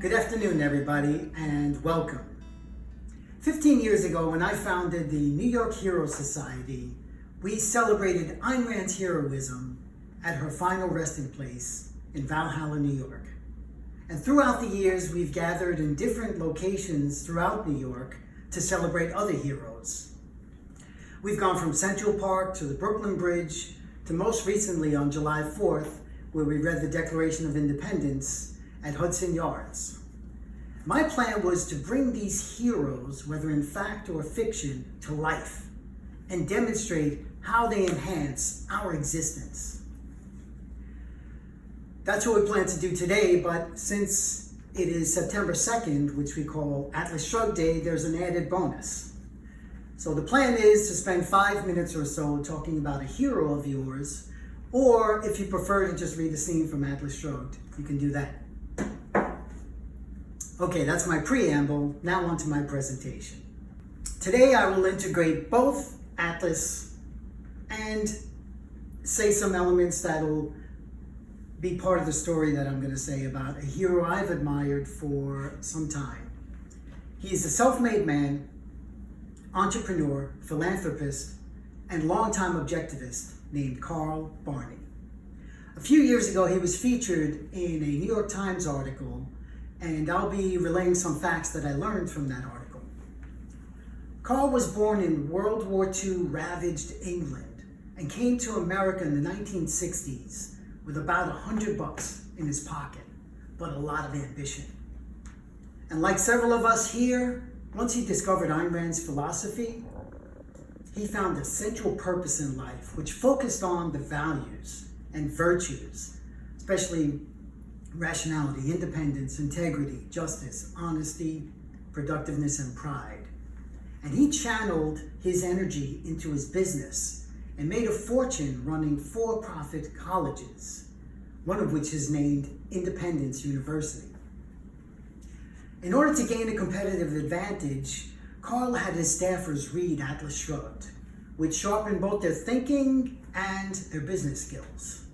Good afternoon, everybody, and welcome. 15 years ago, when I founded the New York Hero Society, we celebrated Ayn Rand's heroism at her final resting place in Valhalla, New York. And throughout the years, we've gathered in different locations throughout New York to celebrate other heroes. We've gone from Central Park to the Brooklyn Bridge to most recently on July 4th, where we read the Declaration of Independence at Hudson Yards. My plan was to bring these heroes, whether in fact or fiction, to life and demonstrate how they enhance our existence. That's what we plan to do today, but since it is September 2nd, which we call Atlas Shrugged Day, there's an added bonus. So the plan is to spend 5 minutes or so talking about a hero of yours, or if you prefer to just read a scene from Atlas Shrugged, you can do that. Okay, that's my preamble. Now on to my presentation. Today I will integrate both Atlas and say some elements that will be part of the story that I'm going to say about a hero I've admired for some time. He is a self-made man, entrepreneur, philanthropist, and longtime objectivist named Carl Barney. A few years ago, he was featured in a New York Times article, and I'll be relaying some facts that I learned from that article. Carl was born in World War II ravaged England and came to America in the 1960s with about $100 in his pocket, but a lot of ambition. And like several of us here, once he discovered Ayn Rand's philosophy, he found a central purpose in life, which focused on the values and virtues, especially rationality, independence, integrity, justice, honesty, productiveness, and pride. And he channeled his energy into his business and made a fortune running for-profit colleges, one of which is named Independence University. In order to gain a competitive advantage, Carl had his staffers read Atlas Shrugged, which sharpened both their thinking and their business skills.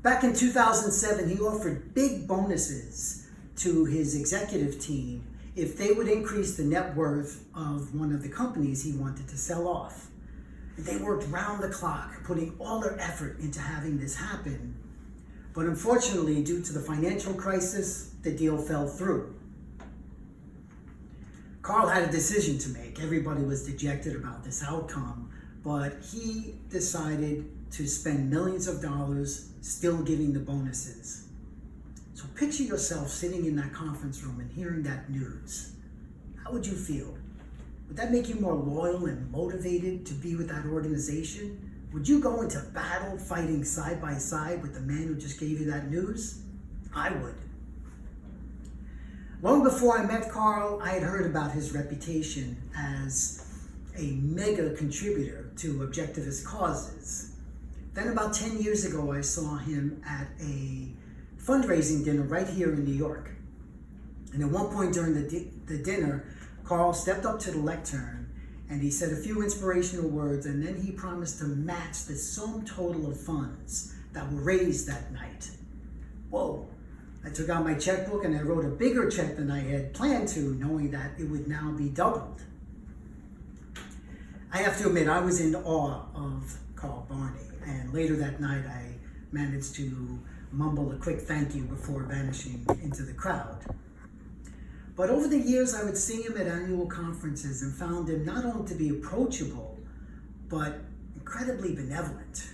Back in 2007, he offered big bonuses to his executive team if they would increase the net worth of one of the companies he wanted to sell off. They worked round the clock, putting all their effort into having this happen. But unfortunately, due to the financial crisis, the deal fell through. Carl had a decision to make. Everybody was dejected about this outcome, but he decided to spend millions of dollars still giving the bonuses. So picture yourself sitting in that conference room and hearing that news. How would you feel? Would that make you more loyal and motivated to be with that organization? Would you go into battle fighting side by side with the man who just gave you that news? I would. Long before I met Carl, I had heard about his reputation as a mega contributor to objectivist causes. Then about 10 years ago, I saw him at a fundraising dinner right here in New York. And at one point during the dinner, Carl stepped up to the lectern and he said a few inspirational words, and then he promised to match the sum total of funds that were raised that night. Whoa! I took out my checkbook and I wrote a bigger check than I had planned to, knowing that it would now be doubled. I have to admit, I was in awe of Carl Barney, and later that night I managed to mumble a quick thank you before vanishing into the crowd. But over the years, I would see him at annual conferences and found him not only to be approachable, but incredibly benevolent.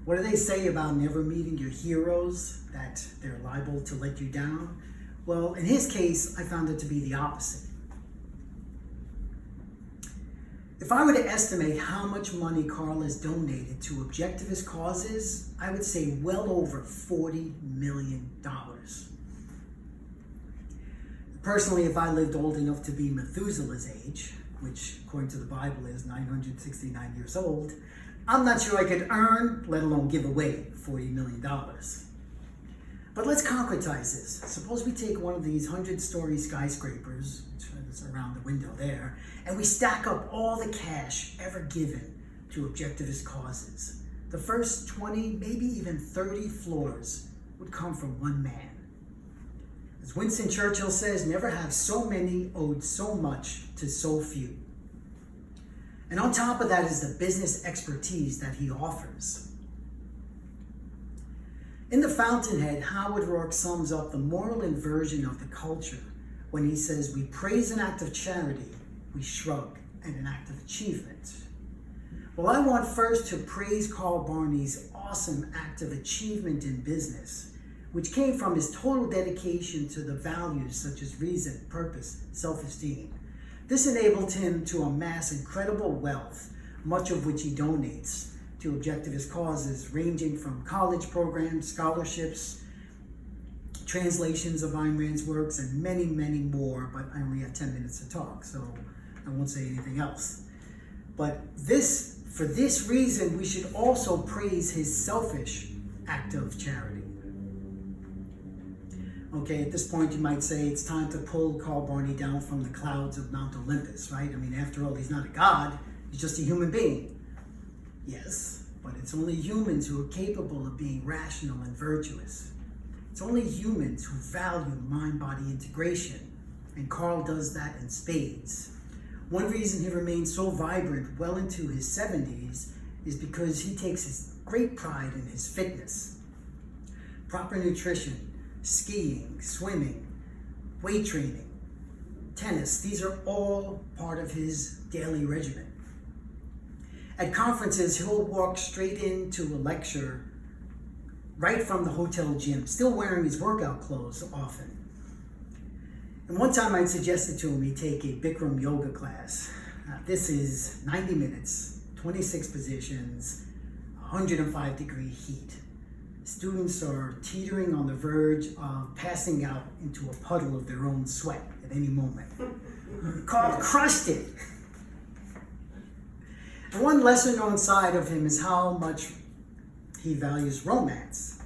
What do they say about never meeting your heroes, that they're liable to let you down? Well, in his case, I found it to be the opposite. If I were to estimate how much money Carl has donated to objectivist causes, I would say well over $40 million. Personally, if I lived old enough to be Methuselah's age, which according to the Bible is 969 years old, I'm not sure I could earn, let alone give away, $40 million. But let's concretize this. Suppose we take one of these 100-story skyscrapers, which is around the window there, and we stack up all the cash ever given to objectivist causes. The first 20, maybe even 30 floors would come from one man. As Winston Churchill says, never have so many owed so much to so few. And on top of that is the business expertise that he offers. In The Fountainhead, Howard Rourke sums up the moral inversion of the culture when he says, we praise an act of charity, we shrug at an act of achievement. Well, I want first to praise Carl Barney's awesome act of achievement in business, which came from his total dedication to the values such as reason, purpose, self-esteem. This enabled him to amass incredible wealth, much of which he donates to objectivist causes ranging from college programs, scholarships, translations of Ayn Rand's works, and many, many more, but I only have 10 minutes to talk, so I won't say anything else. But for this reason, we should also praise his selfish act of charity. Okay, at this point you might say it's time to pull Carl Barney down from the clouds of Mount Olympus, right? I mean, after all, he's not a god, he's just a human being. Yes, but it's only humans who are capable of being rational and virtuous. It's only humans who value mind-body integration, and Carl does that in spades. One reason he remains so vibrant well into his 70s is because he takes his great pride in his fitness. Proper nutrition, skiing, swimming, weight training, tennis, these are all part of his daily regimen. At conferences, he'll walk straight into a lecture right from the hotel gym, still wearing his workout clothes often. And one time I suggested to him he take a Bikram yoga class. This is 90 minutes, 26 positions, 105-degree heat. Students are teetering on the verge of passing out into a puddle of their own sweat at any moment. Carl crushed it. And one lesser-known side of him is how much he values romance.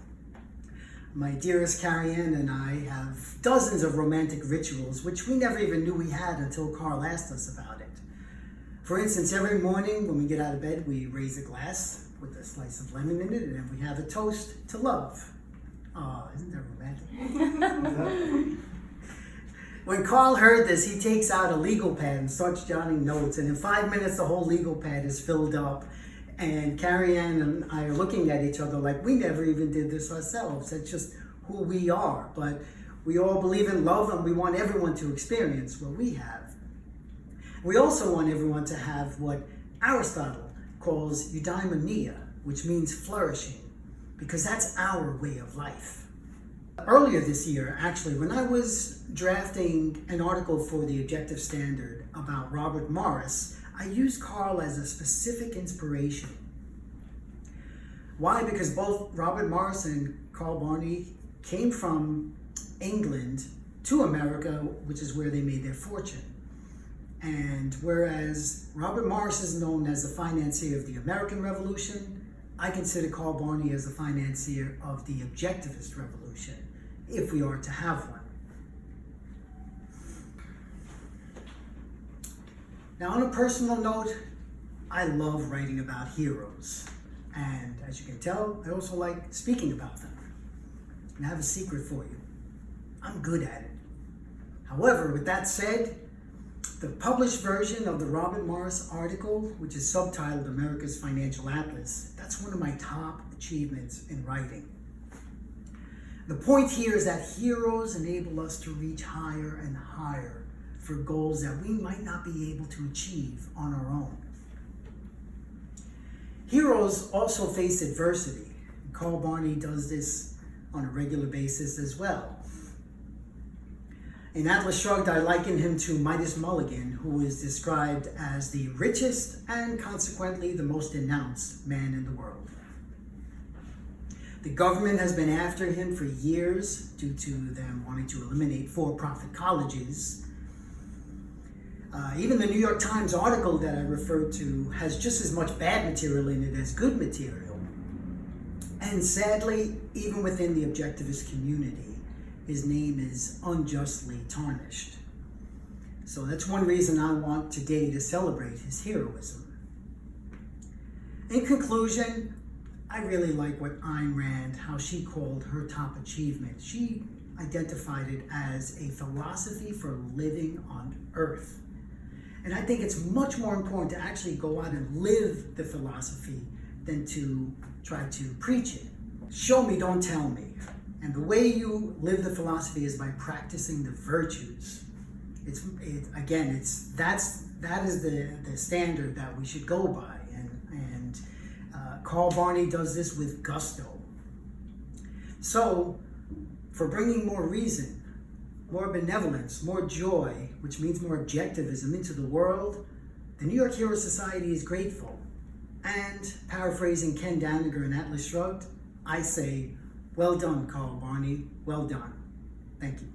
My dearest Carrie-Ann and I have dozens of romantic rituals, which we never even knew we had until Carl asked us about it. For instance, every morning when we get out of bed, we raise a glass with a slice of lemon in it, and then we have a toast to love. Oh, isn't that romantic? When Carl heard this, he takes out a legal pad and starts jotting notes, and in 5 minutes, the whole legal pad is filled up. And Carrie-Ann and I are looking at each other like we never even did this ourselves. That's just who we are. But we all believe in love, and we want everyone to experience what we have. We also want everyone to have what Aristotle calls eudaimonia, which means flourishing, because that's our way of life. Earlier this year, actually, when I was drafting an article for the Objective Standard about Robert Morris, I used Carl as a specific inspiration. Why? Because both Robert Morris and Carl Barney came from England to America, which is where they made their fortune. And whereas Robert Morris is known as the financier of the American Revolution, I consider Carl Barney as the financier of the Objectivist Revolution, if we are to have one. Now, on a personal note, I love writing about heroes. And as you can tell, I also like speaking about them. And I have a secret for you. I'm good at it. However, with that said, the published version of the Robert Morris article, which is subtitled America's Financial Atlas, that's one of my top achievements in writing. The point here is that heroes enable us to reach higher and higher for goals that we might not be able to achieve on our own. Heroes also face adversity. Carl Barney does this on a regular basis as well. In Atlas Shrugged, I liken him to Midas Mulligan, who is described as the richest and consequently the most denounced man in the world. The government has been after him for years due to them wanting to eliminate for-profit colleges. Even the New York Times article that I referred to has just as much bad material in it as good material. And sadly, even within the objectivist community, his name is unjustly tarnished. So that's one reason I want today to celebrate his heroism. In conclusion, I really like what Ayn Rand, how she called her top achievement. She identified it as a philosophy for living on earth. And I think it's much more important to actually go out and live the philosophy than to try to preach it. Show me, don't tell me. And the way you live the philosophy is by practicing the virtues. That is the standard that we should go by. And Carl Barney does this with gusto. So, for bringing more reason, more benevolence, more joy, which means more objectivism into the world, the New York Hero Society is grateful. And paraphrasing Ken Daniger in Atlas Shrugged, I say, well done, Carl Barney, well done. Thank you.